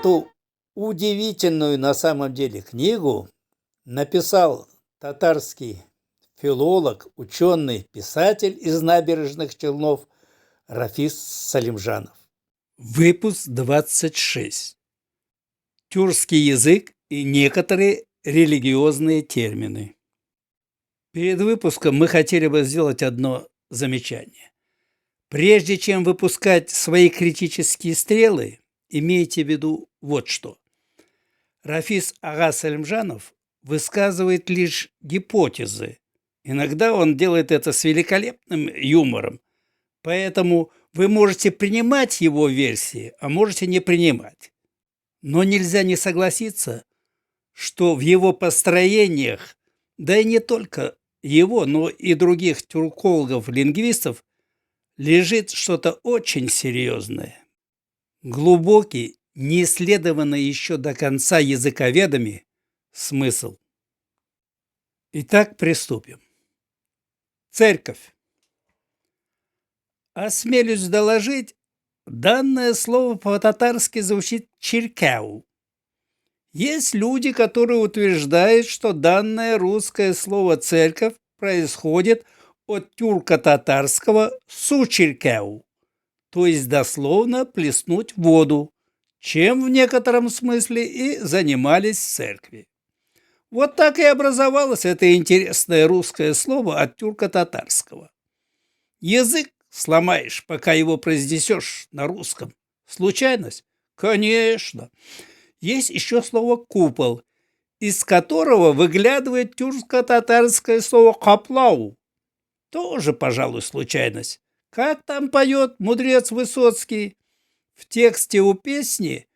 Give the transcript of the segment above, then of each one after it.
Эту удивительную на самом деле книгу написал татарский филолог, ученый, писатель из Набережных Челнов Рафис Салимжанов. Выпуск 26. Тюркский язык и некоторые религиозные термины. Перед выпуском мы хотели бы сделать одно замечание. Прежде чем выпускать свои критические стрелы, имейте в виду вот что. Рафис ага Салимжанов высказывает лишь гипотезы. Иногда он делает это с великолепным юмором. Поэтому вы можете принимать его версии, а можете не принимать. Но нельзя не согласиться, что в его построениях, да и не только его, но и других тюркологов-лингвистов, лежит что-то очень серьезное. Глубокий, не исследованный еще до конца языковедами смысл. Итак, приступим. Церковь. Осмелюсь доложить, данное слово по-татарски звучит «черкяу». Есть люди, которые утверждают, что данное русское слово «церковь» происходит от тюрко-татарского «сучеркяу», то есть дословно «плеснуть воду», чем в некотором смысле и занимались в церкви. Вот так и образовалось это интересное русское слово от тюрко-татарского. Язык сломаешь, пока его произнесешь на русском. Случайность? Конечно. Есть еще слово «купол», из которого выглядывает тюрко-татарское слово «каплау». Тоже, пожалуй, случайность. Как там поет мудрец Высоцкий? В тексте у песни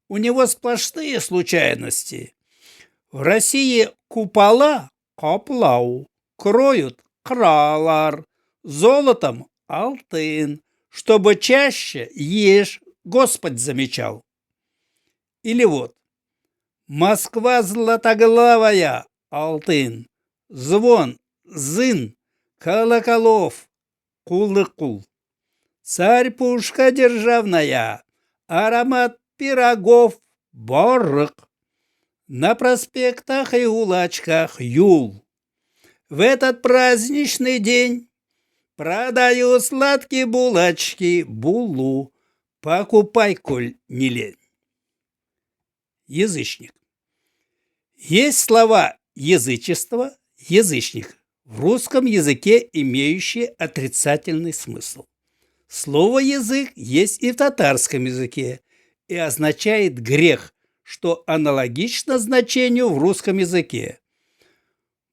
у него сплошные случайности. В России купола каплау кроют кралар, золотом алтын, чтобы чаще ешь, Господь замечал. Или вот: Москва златоглавая, алтын, звон, зын, колоколов, кулыкул. Царь-пушка державная, аромат пирогов, борык. На проспектах и улочках юл. В этот праздничный день продаю сладкие булочки, булу. Покупай, коль не лень. Язычник. Есть слова язычество, язычник в русском языке, имеющие отрицательный смысл. Слово «язык» есть и в татарском языке и означает грех, что аналогично значению в русском языке.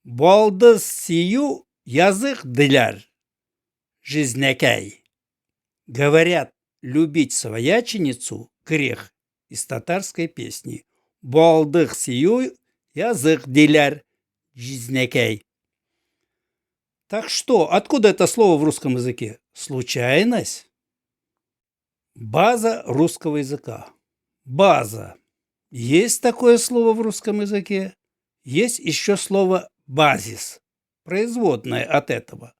Балдыз сию язык дляр, жизнякай. Говорят, любить свояченицу – грех, из татарской песни. Балдых сию язык диляр, жизнякай. Так что, откуда это слово в русском языке? Случайность? База русского языка. База. Есть такое слово в русском языке. Есть еще слово «базис», производное от этого.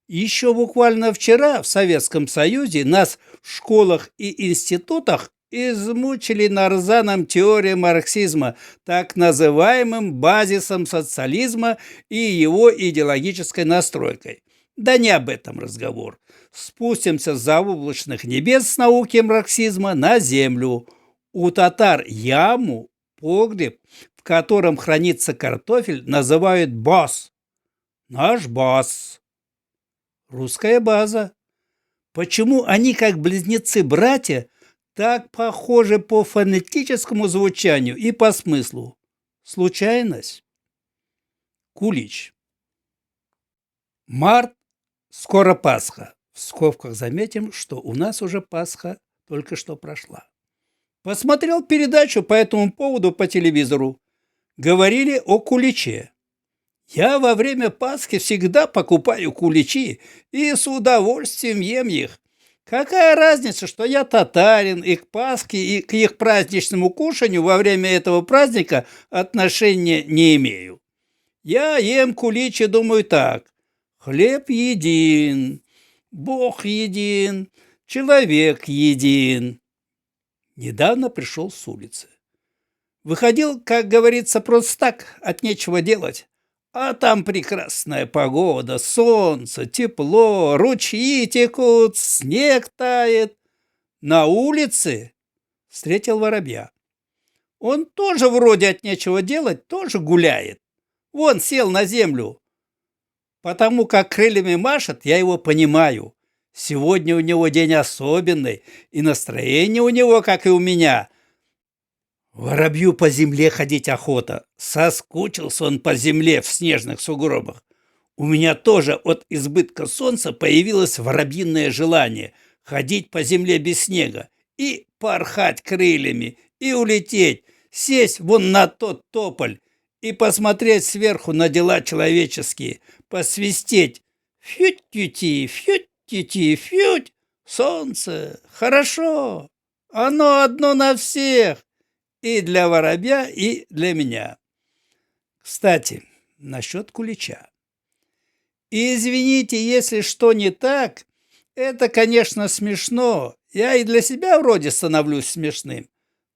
Еще буквально вчера в Советском Союзе нас в школах и институтах измучили нарзаном теории марксизма, так называемым базисом социализма и его идеологической настройкой. Да не об этом разговор. Спустимся с заоблачных небес с науки марксизма на землю. У татар яму, погреб, в котором хранится картофель, называют баз. Наш баз. Русская база. Почему они, как близнецы-братья, так похожи по фонетическому звучанию и по смыслу? Случайность? Кулич. Март, скоро Пасха. В скобках заметим, что у нас уже Пасха только что прошла. Посмотрел передачу по этому поводу по телевизору. Говорили о куличе. Я во время Пасхи всегда покупаю куличи и с удовольствием ем их. Какая разница, что я татарин, и к Пасхе, и к их праздничному кушанию во время этого праздника отношения не имею. Я ем кулич и думаю так: хлеб един, Бог един, человек един. Недавно пришел с улицы. Выходил, как говорится, просто так, от нечего делать. А там прекрасная погода, солнце, тепло, ручьи текут, снег тает. На улице встретил воробья. Он тоже вроде от нечего делать, тоже гуляет. Вон сел на землю. Потому как крыльями машет, я его понимаю. Сегодня у него день особенный, и настроение у него, как и у меня. Воробью по земле ходить охота. Соскучился он по земле в снежных сугробах. У меня тоже от избытка солнца появилось воробьиное желание ходить по земле без снега и порхать крыльями, и улететь, сесть вон на тот тополь и посмотреть сверху на дела человеческие, посвистеть. Фють-тюти, фють-тюти, фють. Солнце, хорошо, оно одно на всех. И для воробья, и для меня. Кстати, насчет кулича. И извините, если что не так, это, конечно, смешно. Я и для себя вроде становлюсь смешным.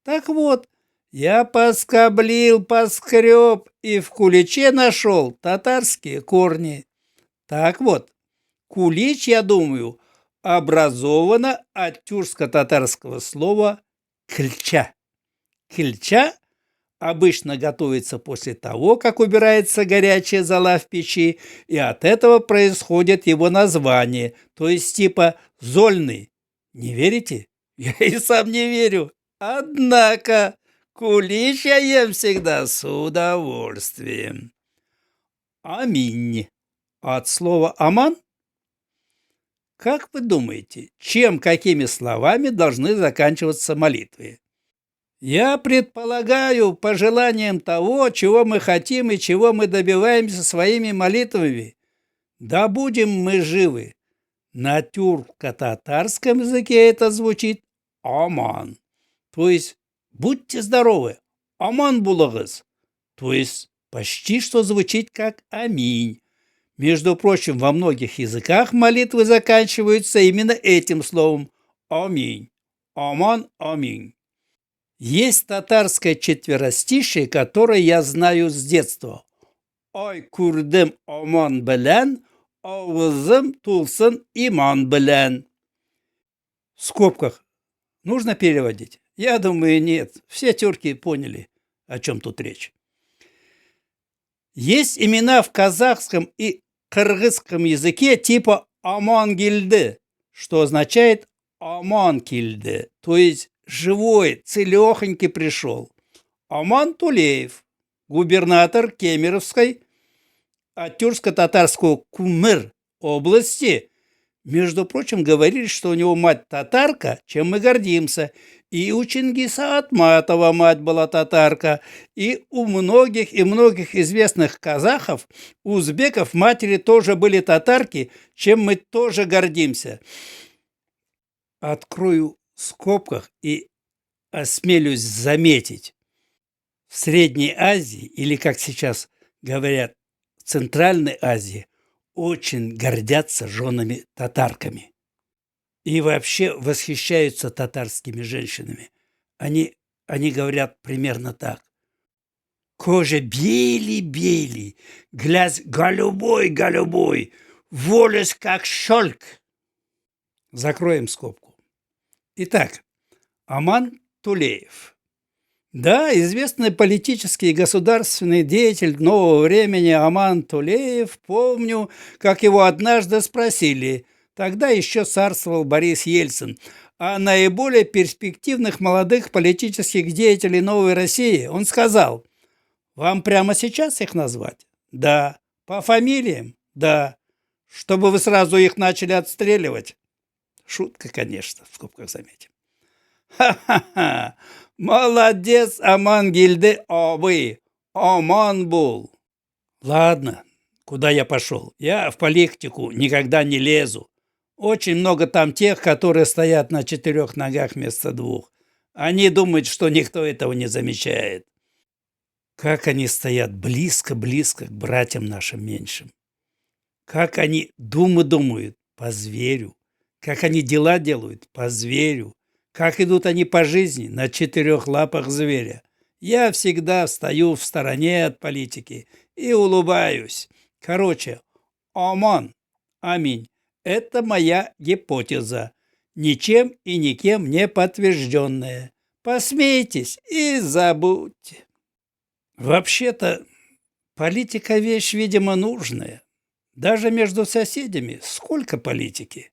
Так вот, я поскоблил, поскреб и в куличе нашел татарские корни. Так вот, кулич, я думаю, образовано от тюркско-татарского слова «кльча». Кильча обычно готовится после того, как убирается горячая зола в печи, и от этого происходит его название, то есть типа зольный. Не верите? Я и сам не верю. Однако кулич я ем всегда с удовольствием. Аминь. От слова аман? Как вы думаете, чем, какими словами должны заканчиваться молитвы? Я предполагаю, пожеланием того, чего мы хотим и чего мы добиваемся своими молитвами. Да будем мы живы. На тюрко-татарском языке это звучит «аман», то есть «будьте здоровы», «аман булыгыз», то есть почти что звучит как «аминь». Между прочим, во многих языках молитвы заканчиваются именно этим словом «аминь», «аман», «аминь». Есть татарское четверостишие, которое я знаю с детства. «Ой, курдым оман белен, овызым тулсын иман белен». В скобках нужно переводить? Я думаю, нет. Все тюрки поняли, о чем тут речь. Есть имена в казахском и кыргызском языке типа Амангильды, что означает Аманкильды, то есть живой, целехонький пришел. Аман Тулеев, губернатор Кемеровской, от тюркско-татарского Кумыр области. Между прочим, говорили, что у него мать татарка, чем мы гордимся. И у Чингиса Атматова мать была татарка. И у многих и многих известных казахов, узбеков матери тоже были татарки, чем мы тоже гордимся. Открою в скобках и осмелюсь заметить. В Средней Азии, или, как сейчас говорят, в Центральной Азии, очень гордятся женами татарками. И вообще восхищаются татарскими женщинами. Они говорят примерно так. Кожа белый-белый, глаз голубой-голубой, волос как шелк. Закроем скобку. Итак, Аман Тулеев. Да, известный политический и государственный деятель нового времени Аман Тулеев, помню, как его однажды спросили, тогда еще царствовал Борис Ельцин, о наиболее перспективных молодых политических деятелей новой России. Он сказал: «Вам прямо сейчас их назвать?» «Да». «По фамилиям?» «Да». «Чтобы вы сразу их начали отстреливать?» Шутка, конечно, в скобках заметим. Ха-ха-ха! Молодец, Амангильды обы! Аман был! Ладно, куда я пошел? Я в политику никогда не лезу. Очень много там тех, которые стоят на 4 ногах вместо 2. Они думают, что никто этого не замечает. Как они стоят близко-близко к братьям нашим меньшим. Как они думают по зверю. Как они дела делают по зверю. Как идут они по жизни на четырех лапах зверя. Я всегда стою в стороне от политики и улыбаюсь. Короче, омон, аминь. Это моя гипотеза, ничем и никем не подтвержденная. Посмейтесь и забудьте. Вообще-то, политика вещь, видимо, нужная. Даже между соседями сколько политики.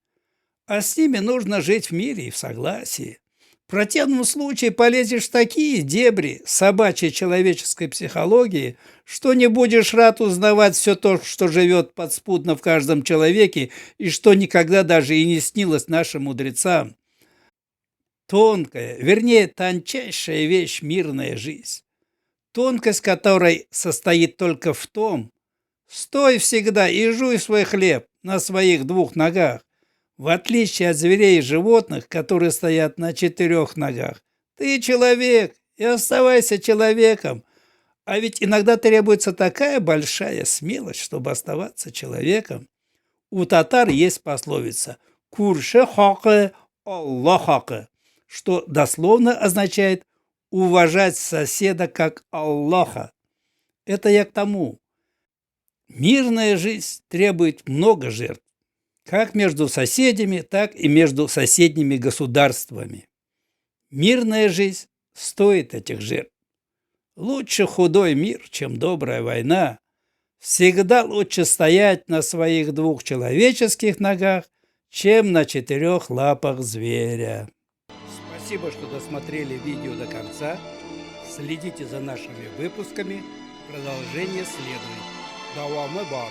А с ними нужно жить в мире и в согласии. В противном случае полезешь в такие дебри собачьей человеческой психологии, что не будешь рад узнавать все то, что живет подспудно в каждом человеке и что никогда даже и не снилось нашим мудрецам. Тонкая, вернее, тончайшая вещь — мирная жизнь. Тонкость которой состоит только в том: стой всегда и жуй свой хлеб на своих двух ногах. В отличие от зверей и животных, которые стоят на четырех ногах, ты человек и оставайся человеком. А ведь иногда требуется такая большая смелость, чтобы оставаться человеком. У татар есть пословица «Курше хаке, Аллах хаке», что дословно означает уважать соседа как Аллаха. Это я к тому. Мирная жизнь требует много жертв, как между соседями, так и между соседними государствами. Мирная жизнь стоит этих жертв. Лучше худой мир, чем добрая война. Всегда лучше стоять на своих двух человеческих ногах, чем на четырех лапах зверя. Спасибо, что досмотрели видео до конца. Следите за нашими выпусками. Продолжение следует. Давамы бар.